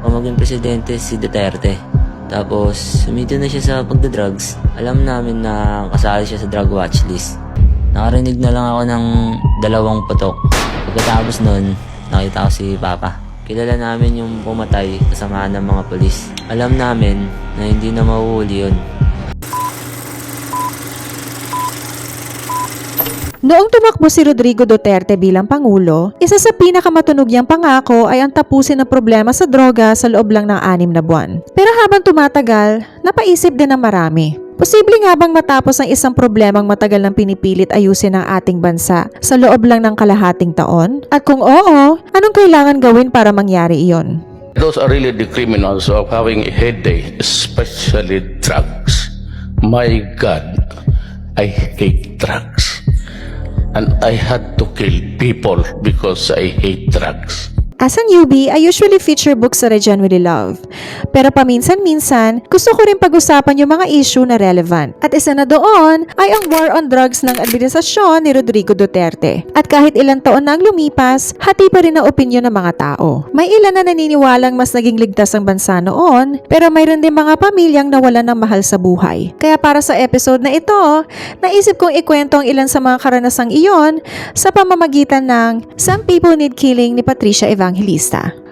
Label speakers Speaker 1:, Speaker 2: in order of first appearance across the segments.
Speaker 1: o maging presidente si Duterte. Tapos, sumito na siya sa pagdadrugs. Alam namin na kasali siya sa drug watchlist. Nakarinig na lang ako ng 2 putok. Pagkatapos nun, nakita ko si Papa. Kilala namin yung pumatay kasama ng mga polis. Alam namin na hindi na mahuhuli yun.
Speaker 2: Noong tumakbo si Rodrigo Duterte bilang Pangulo, isa sa pinakamatunog niyang pangako ay ang tapusin ang problema sa droga sa loob lang ng 6 na buwan. Pero habang tumatagal, napaisip din ng marami. Posible nga bang matapos ang isang problemang matagal nang pinipilit ayusin ng ating bansa sa loob lang ng kalahating taon? At kung oo, anong kailangan gawin para mangyari iyon?
Speaker 3: Those are really the criminals of having a headache, especially drugs. My God, I hate drugs. And I had to kill people because I hate drugs.
Speaker 2: As a newbie, I usually feature books that I genuinely love. Pero paminsan-minsan, gusto ko rin pag-usapan yung mga issue na relevant. At isa na doon ay ang war on drugs ng administrasyon ni Rodrigo Duterte. At kahit ilang taon na ang lumipas, hati pa rin ang opinyon ng mga tao. May ilan na naniniwalang mas naging ligtas ang bansa noon, pero mayroon din mga pamilyang nawalan ng mahal sa buhay. Kaya para sa episode na ito, naisip kong ikwento ang ilan sa mga karanasang iyon sa pamamagitan ng Some People Need Killing ni Patricia Evangelista.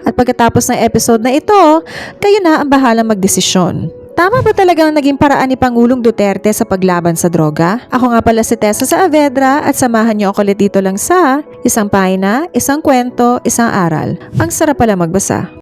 Speaker 2: At pagkatapos ng episode na ito, kayo na ang bahalang magdesisyon. Tama ba talaga ang naging paraan ni Pangulong Duterte sa paglaban sa droga? Ako nga pala si Tessa Saavedra at samahan niyo ako ulit dito lang sa Isang Pahina, Isang Kwento, Isang Aral. Ang sarap pala magbasa.